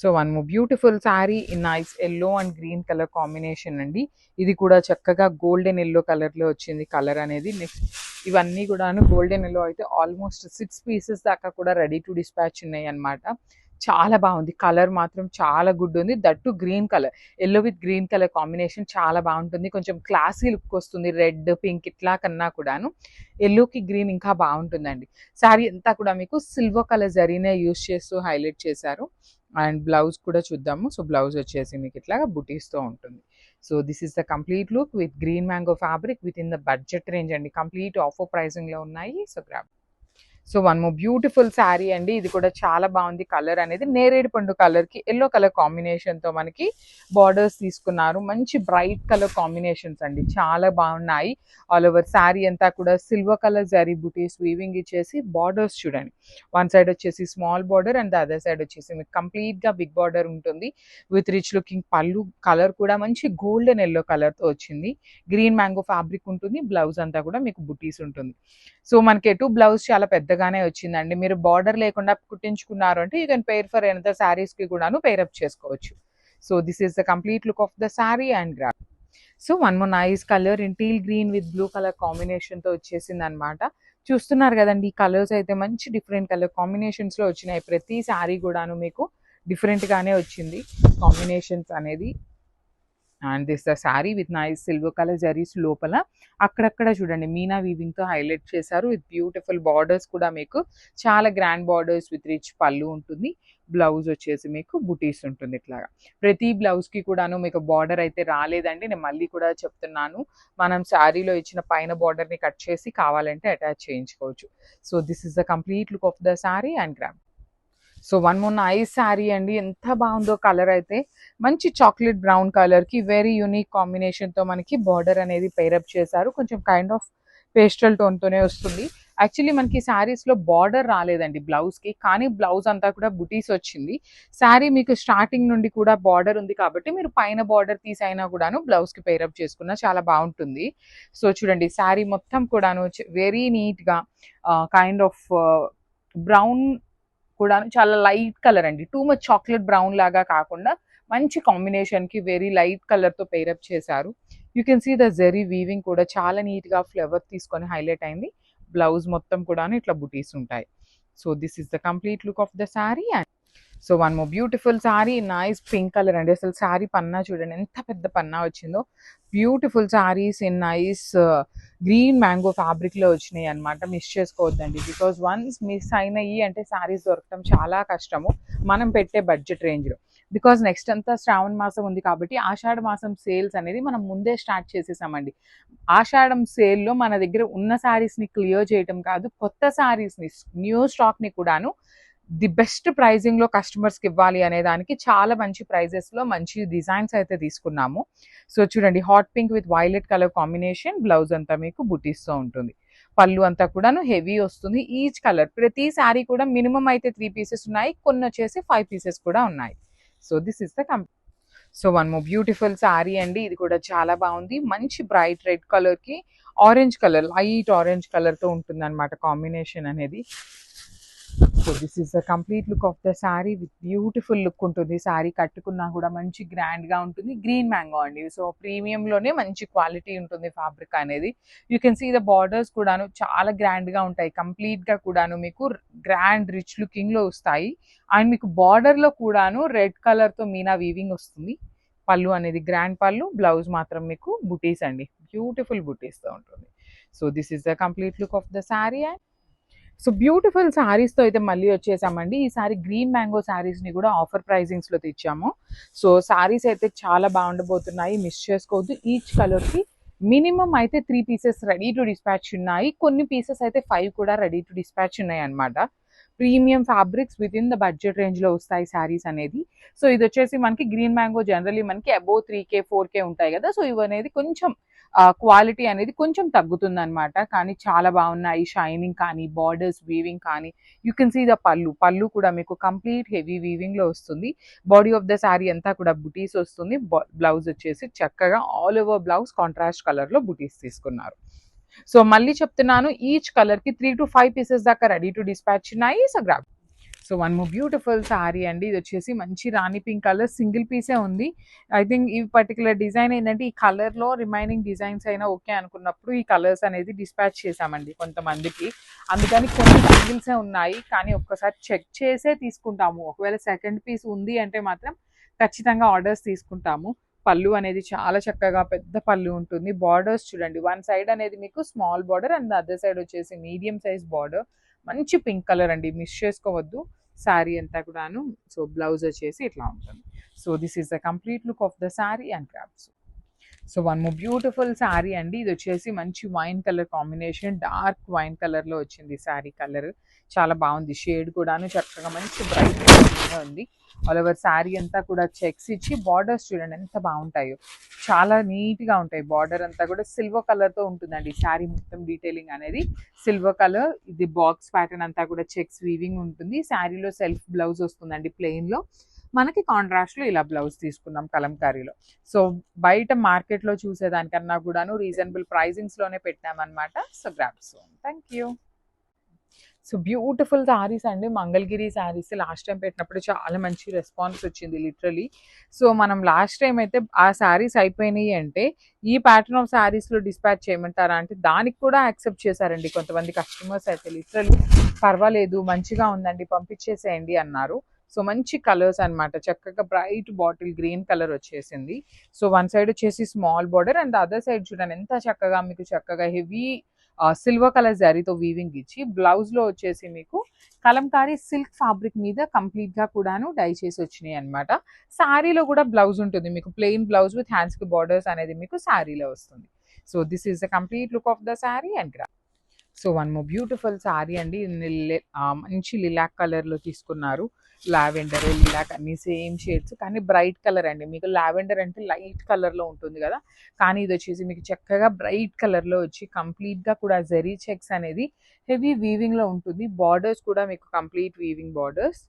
So one more beautiful sari in nice yellow and green colour combination అండి. ఇది కూడా చక్కగా గోల్డెన్ ఎల్లో కలర్లో వచ్చింది కలర్ అనేది. నెక్స్ట్ ఇవన్నీ కూడాను గోల్డెన్ ఎల్లో అయితే ఆల్మోస్ట్ 6 పీసెస్ దాకా కూడా రెడీ టు డిస్పాచ్ ఉన్నాయి అన్నమాట. చాలా బాగుంది, కలర్ మాత్రం చాలా గుడ్ ఉంది. That green colour, yellow with green colour combination చాలా బాగుంటుంది. కొంచెం క్లాసీ లుక్ వస్తుంది, రెడ్ పింక్ ఇట్లా కన్నా కూడాను ఎల్లోకి గ్రీన్ ఇంకా బాగుంటుందండి. శారీ అంతా కూడా మీకు సిల్వర్ కలర్ జరీనే యూస్ చేస్తూ హైలైట్ చేశారు. అండ్ బ్లౌజ్ కూడా చూద్దాము. సో బ్లౌజ్ వచ్చేసి మీకు ఇట్లాగా బుటీస్తో ఉంటుంది. So this is the complete look with green mango fabric with in the budget range అండి. కంప్లీట్ ఆఫర్ ప్రైసింగ్లో ఉన్నాయి. So grab. So one more beautiful sari అండి. ఇది కూడా చాలా బాగుంది. కలర్ అనేది నేరేడు పండు కలర్కి ఎల్లో కలర్ కాంబినేషన్తో మనకి బార్డర్స్ తీసుకున్నారు. మంచి బ్రైట్ కలర్ కాంబినేషన్స్ అండి, చాలా బాగున్నాయి. ఆల్ ఓవర్ శారీ అంతా కూడా సిల్వర్ కలర్ జరీ బుటీస్ వీవింగ్ ఇచ్చేసి బార్డర్స్ చూడండి. వన్ సైడ్ వచ్చేసి small border and the other side వచ్చేసి మీకు కంప్లీట్గా బిగ్ బార్డర్ ఉంటుంది విత్ రిచ్ లుకింగ్ పళ్ళు. కలర్ కూడా మంచి గోల్డెన్ ఎల్లో కలర్తో వచ్చింది. గ్రీన్ మ్యాంగో ఫ్యాబ్రిక్ ఉంటుంది. బ్లౌజ్ అంతా కూడా మీకు బుటీస్ ఉంటుంది. సో మనకి ఎటు బ్లౌజ్ చాలా పెద్దగానే వచ్చిందండి. మీరు బార్డర్ లేకుండా కుట్టించుకున్నారు అంటే you can pair for another శారీస్కి కూడాను పేరప్ చేసుకోవచ్చు. So this is the complete look of the sari and graph. So one more nice colour in teal green with blue colour కాంబినేషన్తో వచ్చేసింది అనమాట. చూస్తున్నారు కదండి, ఈ కలర్స్ అయితే మంచి డిఫరెంట్ కలర్ కాంబినేషన్స్లో వచ్చినాయి. ప్రతి శారీ కూడాను మీకు డిఫరెంట్గానే వచ్చింది కాంబినేషన్స్ అనేది. And this the sari with nice silver colour zaris లోపల అక్కడక్కడ చూడండి మీనా వీవింగ్తో హైలైట్ చేశారు విత్ బ్యూటిఫుల్ బార్డర్స్ కూడా మీకు చాలా గ్రాండ్ బార్డర్స్ విత్ రిచ్ పళ్ళు ఉంటుంది. బ్లౌజ్ వచ్చేసి మీకు బుటీస్ ఉంటుంది. ఇట్లాగా ప్రతి బ్లౌజ్కి కూడాను మీకు బార్డర్ అయితే రాలేదండి. నేను మళ్ళీ కూడా చెప్తున్నాను, మనం శారీలో ఇచ్చిన పైన బార్డర్ని కట్ చేసి కావాలంటే అటాచ్ చేయించుకోవచ్చు. So this is the complete look of the sari and gram. So one more nice sari అండి. ఎంత బాగుందో కలర్ అయితే, మంచి చాక్లెట్ బ్రౌన్ కలర్కి వెరీ యూనిక్ కాంబినేషన్తో మనకి బార్డర్ అనేది పేరప్ చేశారు. కొంచెం కైండ్ ఆఫ్ పేస్టల్ టోన్తోనే వస్తుంది. యాక్చువల్లీ మనకి శారీస్లో బార్డర్ రాలేదండి బ్లౌజ్కి, కానీ బ్లౌజ్ అంతా కూడా బుటీస్ వచ్చింది. శారీ మీకు స్టార్టింగ్ నుండి కూడా బార్డర్ ఉంది కాబట్టి మీరు పైన బార్డర్ తీసైనా కూడాను బ్లౌజ్కి పేరప్ చేసుకున్నా చాలా బాగుంటుంది. సో చూడండి, శారీ మొత్తం కూడాను వెరీ నీట్గా కైండ్ ఆఫ్ బ్రౌన్ కూడాను చాలా లైట్ కలర్ అండి. టూ మచ్ చాక్లెట్ బ్రౌన్ లాగా కాకుండా మంచి కాంబినేషన్కి వెరీ లైట్ కలర్తో పేరప్ చేశారు. You can see the zari weaving కూడా చాలా నీట్గా ఫ్లవర్ తీసుకొని హైలైట్ అయింది. బ్లౌజ్ మొత్తం కూడాను ఇట్లా బుటీస్ ఉంటాయి. So this is the complete look of the sari. And so one more beautiful sari, nice pink colour అండి. అసలు శారీ పన్నా చూడండి ఎంత పెద్ద పన్నా వచ్చిందో. Beautiful saris in nice green mango ఫ్యాబ్రిక్లో వచ్చినాయి అనమాట. మిస్ చేసుకోవద్దండి, బికాజ్ వన్స్ మిస్ అయినాయి అంటే శారీస్ దొరకడం చాలా కష్టము మనం పెట్టే బడ్జెట్ రేంజ్లో. బికాజ్ నెక్స్ట్ అంతా శ్రావణ మాసం ఉంది కాబట్టి ఆషాఢ మాసం సేల్స్ అనేది మనం ముందే స్టార్ట్ చేసేసామండి. ఆషాఢం సేల్లో మన దగ్గర ఉన్న శారీస్ని క్లియర్ చేయటం కాదు, కొత్త శారీస్ని న్యూ స్టాక్ని కూడాను ది బెస్ట్ ప్రైజింగ్లో కస్టమర్స్కి ఇవ్వాలి అనే దానికి చాలా మంచి ప్రైజెస్లో మంచి డిజైన్స్ అయితే తీసుకున్నాము. సో చూడండి, hot pink with violet colour combination. Blouse అంతా మీకు బుటీస్తో ఉంటుంది. పళ్ళు అంతా కూడాను హెవీ వస్తుంది. ఈచ్ కలర్ ప్రతి శారీ కూడా మినిమం అయితే 3 పీసెస్ ఉన్నాయి, కొన్ని వచ్చేసి 5 పీసెస్ కూడా ఉన్నాయి. So this is the so one more beautiful sari అండి. ఇది కూడా చాలా బాగుంది. మంచి బ్రైట్ రెడ్ కలర్కి ఆరెంజ్ కలర్, లైట్ ఆరెంజ్ కలర్తో ఉంటుంది అనమాట కాంబినేషన్ అనేది. So this is the complete look of the sari with beautiful look ఉంటుంది. శారీ కట్టుకున్నా కూడా మంచి గ్రాండ్గా ఉంటుంది. గ్రీన్ మ్యాంగో అండి, సో ప్రీమియంలోనే మంచి క్వాలిటీ ఉంటుంది ఫ్యాబ్రిక్ అనేది. You can see the borders కూడాను చాలా గ్రాండ్గా ఉంటాయి. కంప్లీట్గా కూడాను మీకు గ్రాండ్ రిచ్ లుకింగ్లో వస్తాయి. అండ్ మీకు బార్డర్లో కూడాను రెడ్ కలర్తో మీనా వీవింగ్ వస్తుంది. పళ్ళు అనేది గ్రాండ్ పళ్ళు, బ్లౌజ్ మాత్రం మీకు బుటీస్ అండి, బ్యూటిఫుల్ బుటీస్తో ఉంటుంది. So this is the complete look of the sari. And so beautiful శారీస్తో అయితే మళ్ళీ వచ్చేసామండి. ఈసారి గ్రీన్ మ్యాంగో శారీస్ని కూడా ఆఫర్ ప్రైజింగ్స్లో తెచ్చాము. సో శారీస్ అయితే చాలా బాగుండబోతున్నాయి, మిస్ చేసుకోవద్దు. ఈచ్ కలర్కి మినిమం అయితే 3 పీసెస్ రెడీ టు డిస్పాచ్ ఉన్నాయి, కొన్ని పీసెస్ అయితే 5 కూడా రెడీ టు డిస్పాచ్ ఉన్నాయి అనమాట. Premium fabrics with in the budget రేంజ్లో వస్తాయి శారీస్ అనేది. సో ఇది వచ్చేసి మనకి గ్రీన్ మ్యాంగో జనరల్లీ మనకి అబోవ్ 3K 4K ఉంటాయి కదా. సో ఇవి అనేది కొంచెం క్వాలిటీ అనేది కొంచెం తగ్గుతుంది అనమాట, కానీ చాలా బాగున్నాయి. షైనింగ్ కానీ బార్డర్స్ వీవింగ్ కానీ you can see the pallu కూడా మీకు కంప్లీట్ హెవీ వీవింగ్లో వస్తుంది. బాడీ ఆఫ్ ద శారీ అంతా కూడా బుటీస్ వస్తుంది. బ్లౌజ్ వచ్చేసి చక్కగా ఆల్ ఓవర్ బ్లౌజ్ కాంట్రాస్ట్ కలర్లో బుటీస్ తీసుకున్నారు. సో మళ్ళీ చెప్తున్నాను, ఈచ్ కలర్కి 3 to 5 పీసెస్ దాకా రెడీ టు డిస్పాచ్ ఉన్నాయి. So grab. So one more beautiful sorry అండి. ఇది వచ్చేసి మంచి రాణి పింక్ కలర్, సింగిల్ పీసే ఉంది. ఐ థింక్ ఈ పర్టికులర్ డిజైన్ ఏంటంటే ఈ కలర్లో రిమైనింగ్ డిజైన్స్ అయినా ఓకే అనుకున్నప్పుడు ఈ కలర్స్ అనేది డిస్పాచ్ చేసామండి కొంతమందికి. అందుకని కొన్ని సింగిల్సే ఉన్నాయి, కానీ ఒక్కసారి చెక్ చేసే తీసుకుంటాము. ఒకవేళ సెకండ్ పీస్ ఉంది అంటే మాత్రం ఖచ్చితంగా ఆర్డర్స్ తీసుకుంటాము. పళ్ళు అనేది చాలా చక్కగా పెద్ద పళ్ళు ఉంటుంది. బార్డర్స్ చూడండి, వన్ సైడ్ అనేది మీకు small border and other side వచ్చేసి మీడియం సైజ్ బార్డర్. మంచి పింక్ కలర్ అండి, మిస్ చేసుకోవద్దు శారీ అంతా కూడాను. సో బ్లౌజ్ వచ్చేసి ఇట్లా ఉంటుంది. So this is the complete look of the sari and crafts. So one more beautiful sari అండి. ఇది వచ్చేసి మంచి wine colour combination, dark wine కలర్లో వచ్చింది శారీ కలర్. చాలా బాగుంది, షేడ్ కూడాను చక్కగా మంచి బ్రైట్ ఉంది. ఆల్ ఓవర్ శారీ అంతా కూడా చెక్స్ ఇచ్చి బార్డర్స్ చూడండి ఎంత బాగుంటాయో, చాలా నీట్గా ఉంటాయి. బార్డర్ అంతా కూడా సిల్వర్ కలర్తో ఉంటుందండి. శారీ మొత్తం డీటెయిలింగ్ అనేది సిల్వర్ కలర్. ఇది బాక్స్ ప్యాటర్న్ అంతా కూడా చెక్స్ వీవింగ్ ఉంటుంది. శారీలో సెల్ఫ్ బ్లౌజ్ వస్తుందండి ప్లెయిన్లో. మనకి కాంట్రాస్ట్లో ఇలా బ్లౌజ్ తీసుకున్నాం కలంకారీలో. సో బయట మార్కెట్లో చూసేదానికన్నా కూడాను రీజనబుల్ ప్రైజింగ్స్లోనే పెట్టామన్నమాట. So grab soon. Thank you. So beautiful saris అండి, మంగళగిరి శారీస్. లాస్ట్ టైం పెట్టినప్పుడు చాలా మంచి రెస్పాన్స్ వచ్చింది లిటరలీ. సో మనం లాస్ట్ టైం అయితే ఆ శారీస్ అయిపోయినాయి అంటే ఈ ప్యాటర్న్ ఆఫ్ శారీస్లో డిస్పాచ్ చేయమంటారా అంటే దానికి కూడా యాక్సెప్ట్ చేశారండి కొంతమంది కస్టమర్స్ అయితే. లిటరలీ పర్వాలేదు మంచిగా ఉందండి పంపించేసేయండి అన్నారు. సో మంచి కలర్స్ అనమాట, చక్కగా బ్రైట్ బాటిల్ గ్రీన్ కలర్ వచ్చేసింది. సో వన్ సైడ్ వచ్చేసి small border and other side చూడండి ఎంత చక్కగా మీకు చక్కగా హెవీ సిల్వర్ కలర్ జరీతో వీవింగ్ ఇచ్చి బ్లౌజ్లో వచ్చేసి మీకు కలంకారీ సిల్క్ ఫ్యాబ్రిక్ మీద కంప్లీట్గా కూడాను డై చేసి వచ్చినాయి అనమాట. శారీలో కూడా బ్లౌజ్ ఉంటుంది మీకు, ప్లెయిన్ బ్లౌజ్ విత్ హ్యాండ్స్కి బార్డర్స్ అనేది మీకు శారీలో వస్తుంది. So this is the complete look of the sari and gram. So one more beautiful sari అండి. మంచి లిలాక్ కలర్లో తీసుకున్నారు. లావెండర్ లిలాక్ అన్ని సేమ్ షేడ్స్, కానీ బ్రైట్ కలర్ అండి. మీకు లావెండర్ అంటే లైట్ కలర్లో ఉంటుంది కదా, కానీ ఇది వచ్చేసి మీకు చక్కగా బ్రైట్ కలర్లో వచ్చి కంప్లీట్గా కూడా జరీ చెక్స్ అనేది హెవీ వీవింగ్లో ఉంటుంది. బార్డర్స్ కూడా మీకు complete weaving borders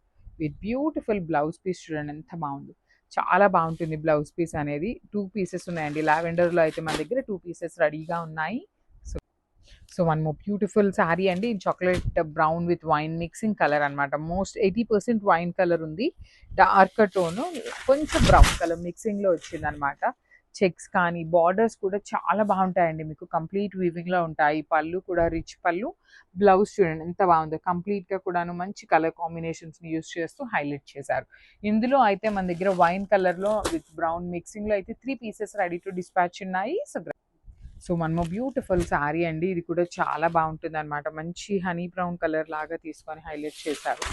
with beautiful blouse piece. చూడండి ఎంత బాగుంది, చాలా బాగుంటుంది బ్లౌజ్ పీస్ అనేది. 2 పీసెస్ ఉన్నాయండి. లావెండర్లో అయితే మన దగ్గర 2 పీసెస్ రెడీగా ఉన్నాయి. So one more beautiful sari అండి. Chocolate brown with wine mixing colour అనమాట. మోస్ట్ 80% వైన్ కలర్ ఉంది, డార్క్ టోన్ కొంచెం బ్రౌన్ కలర్ మిక్సింగ్లో వచ్చింది అనమాట. చెక్స్ కానీ బార్డర్స్ కూడా చాలా బాగుంటాయండి, మీకు కంప్లీట్ వీవింగ్లో ఉంటాయి. పళ్ళు కూడా రిచ్ పళ్ళు. బ్లౌజ్ చూడండి ఎంత బాగుందో, కంప్లీట్గా కూడాను మంచి కలర్ కాంబినేషన్స్ని యూస్ చేస్తూ హైలైట్ చేశారు. ఇందులో అయితే మన దగ్గర వైన్ కలర్లో విత్ బ్రౌన్ మిక్సింగ్లో అయితే 3 పీసెస్ రెడీ టు డిస్పాచ్ ఉన్నాయి. So one more beautiful sari అండి. ఇది కూడా చాలా బాగుంటుంది అనమాట. మంచి హనీ బ్రౌన్ కలర్ లాగా తీసుకొని హైలైట్ చేశారు.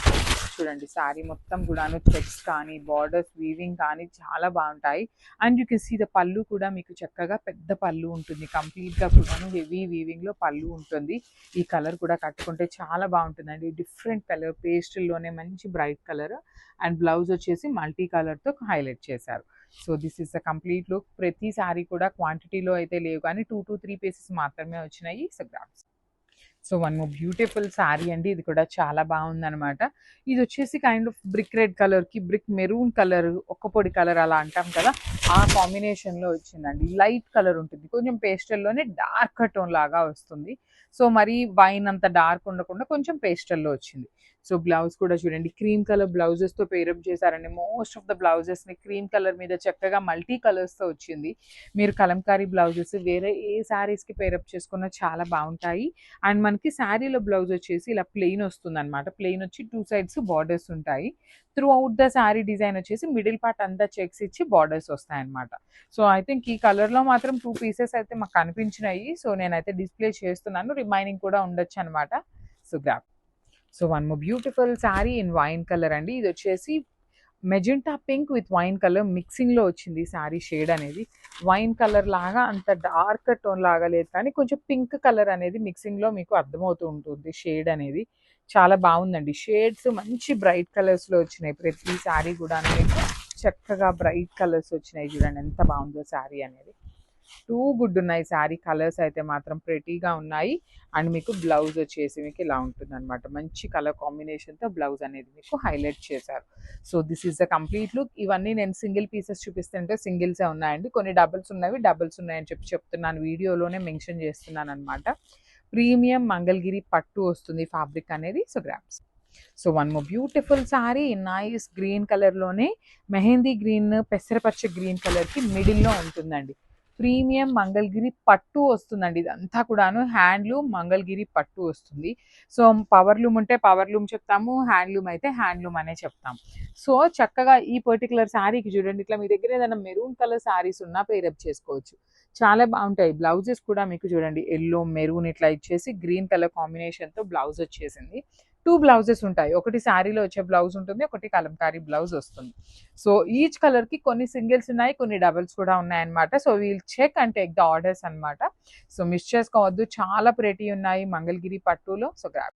చూడండి శారీ మొత్తం కూడాను చెక్స్ కానీ బార్డర్స్ వీవింగ్ కానీ చాలా బాగుంటాయి. And you can see the pallu కూడా మీకు చక్కగా పెద్ద పళ్ళు ఉంటుంది. కంప్లీట్గా కూడాను హెవీ వీవింగ్లో పళ్ళు ఉంటుంది. ఈ కలర్ కూడా కట్టుకుంటే చాలా బాగుంటుందండి. డిఫరెంట్ కలర్ పేస్టల్లోనే మంచి బ్రైట్ కలర్ అండ్ బ్లౌజ్ వచ్చేసి మల్టీ కలర్తో హైలైట్ చేశారు. So this is the complete look. ప్రతి శారీ కూడా క్వాంటిటీలో అయితే లేవు, కానీ 2 to 3 పీసెస్ మాత్రమే వచ్చినాయి. So grams. So one more beautiful sari అండి. ఇది కూడా చాలా బాగుందనమాట. ఇది వచ్చేసి కైండ్ ఆఫ్ బ్రిక్ రెడ్ కలర్కి బ్రిక్ మెరూన్ కలర్, ఒక్క పొడి కలర్ అలా అంటాం కదా, ఆ కాంబినేషన్లో వచ్చిందండి. లైట్ కలర్ ఉంటుంది, కొంచెం పేస్టల్లోనే డార్క్ టోన్ లాగా వస్తుంది. సో మరి వైన్ అంత డార్క్ ఉండకుండా కొంచెం పేస్టల్లో వచ్చింది. సో బ్లౌజ్ కూడా చూడండి క్రీమ్ కలర్ బ్లౌజెస్తో పేరప్ చేశారండి. మోస్ట్ ఆఫ్ ద బ్లౌజెస్ని క్రీమ్ కలర్ మీద చక్కగా మల్టీ కలర్స్తో వచ్చింది. మీరు కలంకారీ బ్లౌజెస్ వేరే ఏ శారీస్కి పేరప్ చేసుకున్నా చాలా బాగుంటాయి. అండ్ మనకి శారీలో బ్లౌజ్ వచ్చేసి ఇలా ప్లెయిన్ వస్తుంది అనమాట. ప్లెయిన్ వచ్చి 2 sides బార్డర్స్ ఉంటాయి. Throughout the sari design వచ్చేసి మిడిల్ పార్ట్ అంతా చెక్స్ ఇచ్చి బార్డర్స్ వస్తాయన్నమాట. సో ఐ థింక్ ఈ కలర్లో మాత్రం 2 పీసెస్ అయితే మాకు కనిపించినాయి. సో నేనైతే డిస్ప్లే చేస్తున్నాను, రిమైనింగ్ కూడా ఉండొచ్చు అనమాట. So grab. So one more beautiful sari in wine colour అండి. ఇది వచ్చేసి magenta pink with wine colour మిక్సింగ్లో వచ్చింది శారీ షేడ్ అనేది. వైన్ కలర్ లాగా అంత డార్క్ టోన్ లాగా లేదు, కానీ కొంచెం పింక్ కలర్ అనేది మిక్సింగ్లో మీకు అర్థమవుతూ ఉంటుంది షేడ్ అనేది. చాలా బాగుందండి. షేడ్స్ మంచి బ్రైట్ కలర్స్లో వచ్చినాయి. ప్రతి శారీ కూడా మీకు చక్కగా బ్రైట్ కలర్స్ వచ్చినాయి. చూడండి ఎంత బాగుందో శారీ అనేది. టూ గుడ్ ఉన్నాయి శారీ. కలర్స్ అయితే మాత్రం ప్రెటీగా ఉన్నాయి. అండ్ మీకు బ్లౌజ్ వచ్చేసి మీకు ఇలా ఉంటుంది అనమాట. మంచి కలర్ కాంబినేషన్తో బ్లౌజ్ అనేది మీకు హైలైట్ చేశారు. So this is the complete look. ఇవన్నీ నేను సింగిల్ పీసెస్ చూపిస్తుంటే సింగిల్సే ఉన్నాయండి, కొన్ని డబుల్స్ ఉన్నాయని చెప్తున్నాను, వీడియోలోనే మెన్షన్ చేస్తున్నాను అనమాట. ప్రీమియం మంగళగిరి పట్టు వస్తుంది ఫ్యాబ్రిక్ అనేది. So grams. So one more beautiful sorry nice green కలర్లోనే మెహందీ గ్రీన్ పెసరపచ్చ గ్రీన్ కలర్కి మిడిల్లో ఉంటుందండి. ప్రీమియం మంగళగిరి పట్టు వస్తుందండి. ఇదంతా కూడాను హ్యాండ్లూమ్ మంగళగిరి పట్టు వస్తుంది. సో పవర్లూమ్ ఉంటే పవర్లూమ్ చెప్తాము, హ్యాండ్లూమ్ అయితే హ్యాండ్లూమ్ అనే చెప్తాం. సో చక్కగా ఈ పర్టికులర్ శారీకి చూడండి, ఇట్లా మీ దగ్గర ఏదైనా మెరూన్ కలర్ శారీస్ ఉన్నా పేరప్ చేసుకోవచ్చు, చాలా బాగుంటాయి. బ్లౌజెస్ కూడా మీకు చూడండి ఎల్లో మెరూన్ ఇట్లా ఇచ్చేసి గ్రీన్ కలర్ కాంబినేషన్తో బ్లౌజ్ వచ్చేసింది. 2 బ్లౌజెస్ ఉంటాయి, ఒకటి శారీలో వచ్చే బ్లౌజ్ ఉంటుంది, ఒకటి కలంకారీ బ్లౌజ్ వస్తుంది. సో ఈచ్ కలర్కి కొన్ని సింగిల్స్ ఉన్నాయి, కొన్ని డబల్స్ కూడా ఉన్నాయన్నమాట. So we'll check and take the orders అనమాట. సో మిస్ చేసుకోవద్దు, చాలా ప్రెటీ ఉన్నాయి మంగళగిరి పట్టులో. So grab